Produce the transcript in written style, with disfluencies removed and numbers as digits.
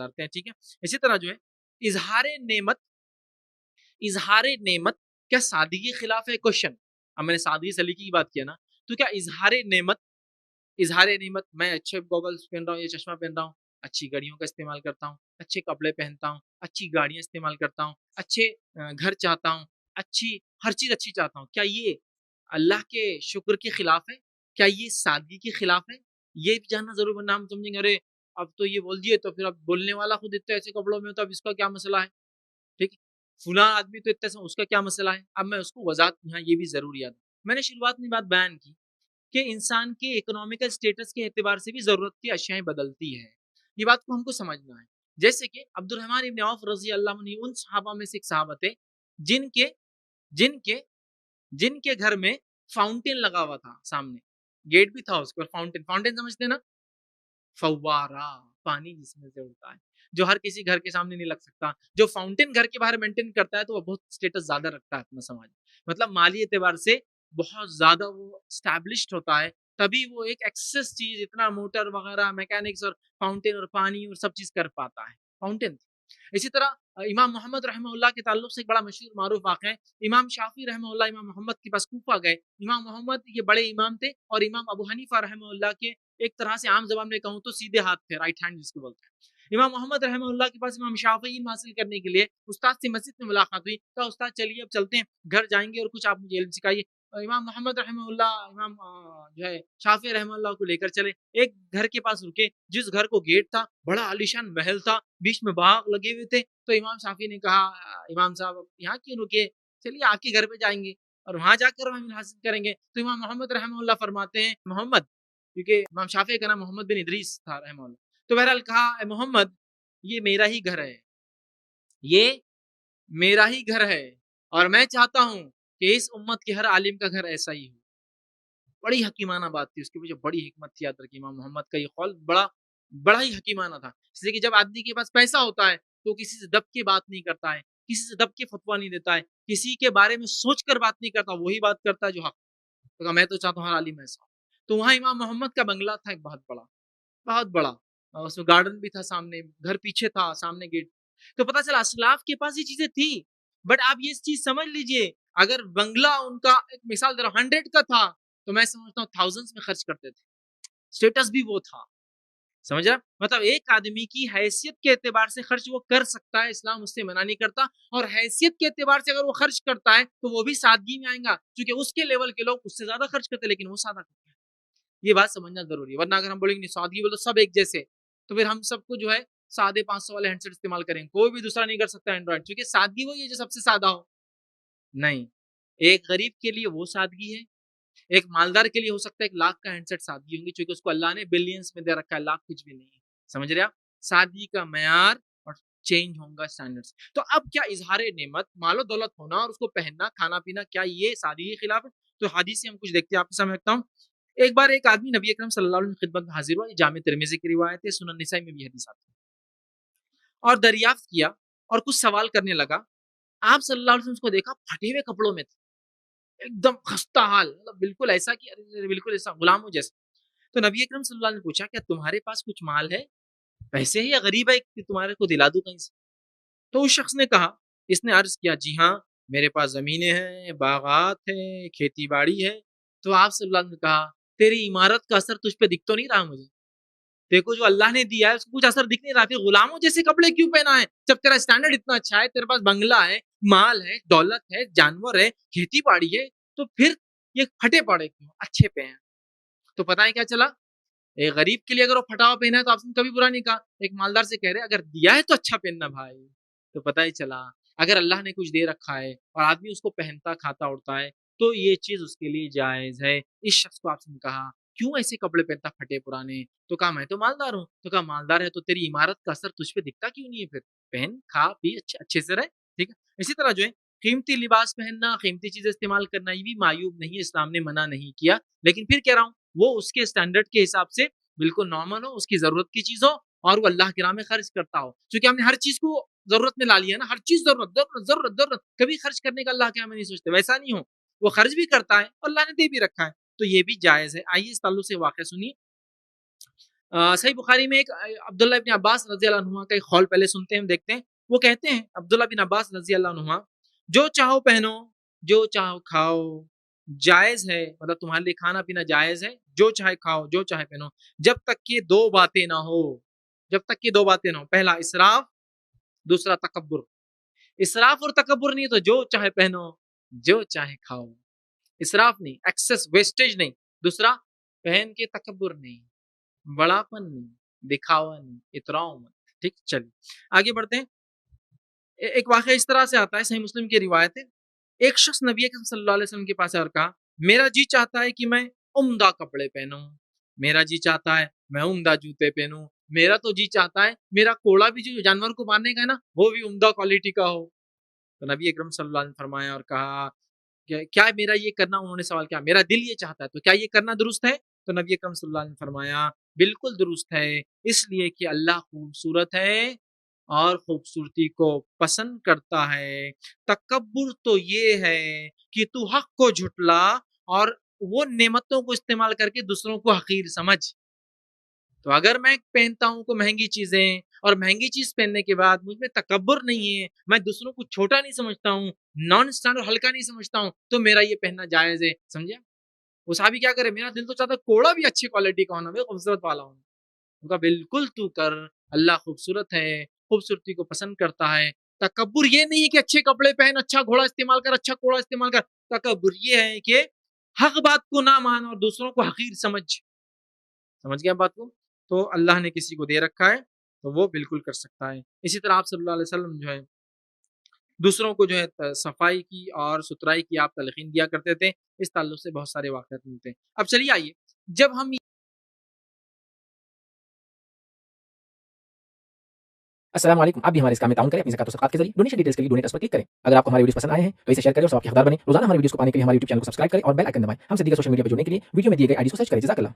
گزارتے ہیں. ٹھیک ہے. اسی طرح جو ہے اظہار نعمت کیا سادگی کے خلاف ہے؟ کوشچن. اب میں نے سادگی سلیقے کی بات کیا نا, تو کیا اظہار نعمت میں اچھے گوگلز پہن رہا ہوں, یہ چشمہ پہن رہا ہوں, اچھی گھڑیوں کا استعمال کرتا ہوں, اچھے کپڑے پہنتا ہوں, اچھی گاڑیاں استعمال کرتا ہوں, اچھے گھر چاہتا ہوں, ہر چیز اچھی چاہتا ہوں, کیا یہ اللہ کے شکر کے خلاف ہے؟ کیا یہ سادگی کے خلاف ہے؟ یہ بھی جاننا ضرور, ورنہ ہم سمجھیں گے ارے اب تو یہ بول دیے تو پھر اب بولنے والا خود اتنے ایسے کپڑوں میں تو اب اس کا کیا مسئلہ ہے؟ ٹھیک ہے, فلاں آدمی تو اتنے اس کا کیا مسئلہ ہے؟ اب میں اس کو وضاحت یہاں یہ بھی ضروریات. میں نے شروعات میں بات بیان کی کہ انسان کے اکنامیکل سٹیٹس کے اعتبار سے بھی ضرورت کی اشیاء بدلتی ہے. یہ بات کو ہم کو سمجھنا ہے. جیسے کہ عبد الرحمن ابن عوف رضی اللہ عنہ ان صحابہ میں سے ایک صحابہ تھے جن کے گھر میں فاؤنٹین لگا ہوا تھا, سامنے گیٹ بھی تھا اس پر, فاؤنٹین سمجھتے نا, فوارہ, پانی جس میں سے اڑتا ہے, جو ہر کسی گھر کے سامنے نہیں لگ سکتا. جو فاؤنٹین گھر کے باہر مینٹین کرتا ہے تو وہ بہت سٹیٹس زیادہ رکھتا ہے اپنا سماج, مطلب مالی اعتبار سے بہت زیادہ وہ اسٹیبلشڈ ہوتا ہے, تبھی وہ ایک ایکسس چیز اتنا موٹر وغیرہ میکینکس اور فاؤنٹین اور پانی اور سب چیز کر پاتا ہے, فاؤنٹین. اسی طرح امام محمد رحمہ اللہ کے تعلق سے ایک بڑا مشہور معروف واقعہ ہے. امام شافعی رحمہ اللہ امام محمد کے پاس کوفہ گئے. امام محمد یہ بڑے امام تھے اور امام ابو حنیفہ رحمہ اللہ کے ایک طرح سے عام زبان میں کہوں تو سیدھے ہاتھ تھے, رائٹ ہینڈ جس کو بولتے ہیں. امام محمد رحمہ اللہ کے پاس امام شافعی علم حاصل کرنے کے لیے استاد سے مسجد میں ملاقات ہوئی. کہا استاد چلیے اب چلتے ہیں, گھر جائیں گے اور کچھ آپ مجھے علم سکھائیے. امام محمد رحمہ اللہ امام جو ہے شافعی رحمہ اللہ کو لے کر چلے. ایک گھر کے پاس رکے جس گھر کو گیٹ تھا, بڑا عالیشان محل تھا, بیچ میں باغ لگے ہوئے تھے. تو امام شافعی نے کہا امام صاحب یہاں کیوں رکے, چلیے آپ کے گھر پہ جائیں گے اور وہاں جا کر ہم حاصل کریں گے. تو امام محمد رحمہ اللہ فرماتے ہیں, محمد, کیونکہ امام شافعی کا نام محمد بن ادریس تھا رحمہ اللہ, تو بہرحال کہا اے محمد یہ میرا ہی گھر ہے اور میں چاہتا ہوں کہ اس امت کے ہر عالم کا گھر ایسا ہی ہو. بڑی حکیمانہ بات تھی, اس کے پیچھے بڑی حکمت تھی. یاد رکھیے امام محمد کا یہ قول بڑا ہی حکیمانہ تھا. اس لیے کہ جب آدمی کے پاس پیسہ ہوتا ہے تو کسی سے دب کے بات نہیں کرتا ہے, کسی سے دب کے فتویٰ نہیں دیتا ہے, کسی کے بارے میں سوچ کر بات نہیں کرتا, وہی بات کرتا ہے جو حق. تو میں تو چاہتا ہوں ہر عالم ایسا. تو وہاں امام محمد کا بنگلہ تھا ایک بہت بڑا, اس میں گارڈن بھی تھا, سامنے گھر پیچھے تھا, سامنے گیٹ. تو پتا چلا اسلاف کے پاس یہ چیزیں تھی. بٹ آپ یہ چیز سمجھ لیجئے, اگر بنگلہ ان کا ایک مثال دے رہا 100 کا تھا تو میں سمجھتا ہوں تھاؤزنڈز میں خرچ کرتے تھے. سٹیٹس بھی وہ تھا, سمجھ رہا, مطلب ایک آدمی کی حیثیت کے اعتبار سے خرچ وہ کر سکتا ہے, اسلام اس سے منع نہیں کرتا. اور حیثیت کے اعتبار سے اگر وہ خرچ کرتا ہے تو وہ بھی سادگی میں آئیں گا, کیونکہ اس کے لیول کے لوگ اس سے زیادہ خرچ کرتے لیکن وہ سادہ کرتے ہیں. یہ بات سمجھنا ضروری ہے, ورنہ اگر ہم بولیں گے سادگی بولو سب ایک جیسے, تو پھر ہم سب کو جو ہے سادے 500 والے ہینڈ سیٹ استعمال کریں, کوئی بھی دوسرا نہیں کر سکتا اینڈرائڈ, کیونکہ سادگی وہی ہے جو سب سے سادہ ہو. نہیں, ایک غریب کے لیے وہ سادگی ہے, ایک مالدار کے لیے ہو سکتا ہے 1 لاکھ کا ہینڈ سیٹ سادگی ہوں گی, چونکہ اس کو اللہ نے بلینز میں دے رکھا ہے, لاکھ کچھ بھی نہیں ہے. سمجھ رہے آپ, سادگی کا معیار اور چینج ہوگا اسٹینڈرڈز. تو اب کیا اظہار نعمت, مال و دولت ہونا اور اس کو پہننا, کھانا پینا, کیا یہ سادگی کے خلاف ہے؟ تو حدیث سے ہم کچھ دیکھتے ہیں, آپ کے سامنے رکھتا ہوں. ایک بار ایک آدمی نبی اکرم صلی اللہ علیہ وسلم کی خدمت میں حاضر ہوا, جامع ترمذی کی روایت ہے, سنن نسائی میں بھی حدیث آتی ہے, اور دریافت کیا اور کچھ سوال کرنے لگا. آپ صلی اللہ علیہ وسلم اس کو دیکھا, پھٹے ہوئے کپڑوں میں تھے, ایک دم خستہ حال, مطلب بالکل ایسا کہ بالکل ایسا غلاموں جیسا. تو نبی اکرم صلی اللہ علیہ وسلم نے پوچھا کیا تمہارے پاس کچھ مال ہے, پیسے ہے یا غریب ہے کہ تمہارے کو دلا دوں کہیں سے؟ تو اس شخص نے کہا, اس نے عرض کیا جی ہاں میرے پاس زمینیں ہیں, باغات ہیں, کھیتی باڑی ہے. تو آپ صلی اللہ علیہ وسلم نے کہا تیری عمارت کا اثر تجھ پہ دکھ تو نہیں رہا مجھے, دیکھو جو اللہ نے دیا ہے اس کو کچھ اثر دکھ نہیں رہا, پھر غلاموں جیسے کپڑے کیوں پہنا ہے جب تیرا اسٹینڈرڈ اتنا اچھا ہے, تیرے پاس بنگلہ ہے, مال ہے, دولت ہے, جانور ہے, کھیتی باڑی ہے, تو پھر یہ پھٹے پڑے کیوں, اچھے پہ ہیں. تو پتہ ہے کیا چلا, ایک غریب کے لیے اگر وہ پھٹا ہوا پہنا ہے تو آپ نے کبھی برا نہیں کہا, ایک مالدار سے کہہ رہے اگر دیا ہے تو اچھا پہننا بھائی. تو پتہ ہی چلا اگر اللہ نے کچھ دے رکھا ہے اور آدمی اس کو پہنتا کھاتا اڑتا ہے تو یہ چیز اس کے لیے جائز ہے. اس شخص کو آپ نے کہا کیوں ایسے کپڑے پہنتا پھٹے پرانے, تو کہا میں تو مالدار ہوں. تو کہا مالدار ہے تو تیری عمارت کا اثر تجھ پہ دکھتا کیوں نہیں ہے, پھر پہن کھا پی اچھے سے رہے, ٹھیک ہے. اسی طرح جو ہے قیمتی لباس پہننا, قیمتی چیزیں استعمال کرنا, یہ بھی معیوب نہیں ہے, اسلام نے منع نہیں کیا. لیکن پھر کہہ رہا ہوں وہ اس کے اسٹینڈرڈ کے حساب سے بالکل نارمل ہو, اس کی ضرورت کی چیز ہو اور وہ اللہ کی راہ میں خرچ کرتا ہو. کیونکہ ہم نے ہر چیز کو ضرورت میں لا لیا نا, ہر چیز ضرورت, کبھی خرچ کرنے کا اللہ کے ہمیں نہیں سوچتے. ویسا نہیں ہو, وہ خرچ بھی کرتا ہے اور اللہ نے دے بھی رکھا ہے, تو یہ بھی جائز ہے. آئیے اس تعلق سے واقعہ سنیے. صحیح بخاری میں ایک عبداللہ ابن عباس رضی اللہ عنہ کا ایک قول پہلے سنتے ہیں، دیکھتے ہیں. وہ کہتے ہیں عبداللہ بن عباس رضی اللہ عنہ، جو چاہو پہنو، جو چاہو کھاؤ، جائز ہے، مطلب تمہارے لیے کھانا پینا جائز ہے، جو چاہے کھاؤ، جو چاہے پہنو، جب تک کہ دو باتیں نہ ہو. جب تک کہ دو باتیں نہ ہو. پہلا اسراف، دوسرا تکبر. اسراف اور تکبر نہیں تو جو چاہے پہنو، جو چاہے کھاؤ. اسراف نہیں، ایکسس ویسٹیج نہیں. دوسرا پہن کے تکبر نہیں، بڑاپن نہیں، دکھاوا نہیں، اتراؤ مت. ٹھیک، چلیے آگے بڑھتے ہیں. ایک واقعہ اس طرح سے آتا ہے، صحیح مسلم کی روایت ہے. ایک شخص نبی اکرم صلی اللہ علیہ وسلم کے پاس اور کہا میرا جی چاہتا ہے کہ میں عمدہ کپڑے پہنوں، میرا جی چاہتا ہے میں عمدہ جوتے پہنوں، میرا تو جی چاہتا ہے میرا کوڑا بھی جو جانور کو مارنے کا ہے نا وہ بھی عمدہ کوالٹی کا ہو. تو نبی اکرم صلی اللہ علیہ وسلم فرمایا اور کہا کہ کیا میرا یہ کرنا، انہوں نے سوال کیا میرا دل یہ چاہتا ہے تو کیا یہ کرنا درست ہے؟ تو نبی اکرم صلی اللہ علیہ وسلم فرمایا بالکل درست ہے، اس لیے کہ اللہ خوبصورت ہے اور خوبصورتی کو پسند کرتا ہے. تکبر تو یہ ہے کہ تو حق کو جھٹلا اور وہ نعمتوں کو استعمال کر کے دوسروں کو حقیر سمجھ. تو اگر میں پہنتا ہوں کو مہنگی چیزیں اور مہنگی چیز پہننے کے بعد مجھ میں تکبر نہیں ہے، میں دوسروں کو چھوٹا نہیں سمجھتا ہوں، نان اسٹینڈرڈ ہلکا نہیں سمجھتا ہوں، تو میرا یہ پہننا جائز ہے. سمجھے؟ وہ صحابی کیا کرے، میرا دل تو چاہتا کوڑا بھی اچھی کوالٹی کا ہونا، میں خوبصورت والا ہوں. ان کا بالکل تو کر، اللہ خوبصورت ہے، خوبصورتی کو پسند کرتا ہے. تکبر یہ نہیں ہے کہ اچھے کپڑے پہن، اچھا گھوڑا استعمال کر، اچھا کوڑا استعمال کر. تکبر یہ ہے کہ حق بات کو نہ مان اور دوسروں کو حقیر سمجھ گیا بات کو. تو اللہ نے کسی کو دے رکھا ہے تو وہ بالکل کر سکتا ہے. اسی طرح آپ صلی اللہ علیہ وسلم جو ہے دوسروں کو جو ہے صفائی کی اور ستھرائی کی آپ تلقین دیا کرتے تھے. اس تعلق سے بہت سارے واقعات ملتے ہیں. اب چلیے آئیے، جب ہم السلام علیکم. آپ بھی ہمارے اس کام میں تعاون کریں اپنی زکات و صدقات کے ذریعے. ڈونیشن ڈیٹیلز کے لیے ڈونیٹ اس پر کلک کریں. اگر آپ کو ہمارے ویڈیوز پسند آئے ہیں تو اسے شیئر کریں اور سب کے حقدار بنیں. روزانہ ہمارے ویڈیوز کو پانے کے لیے ہمارے یوٹیوب چینل کو سبسکرائب کریں اور بیل آئکن دبائیں. ہم سے دیگر سوشل میڈیا پہ جڑنے کے لیے ویڈیو میں دیے گئے آئی ڈی کو سرچ کریں. جزاک اللہ.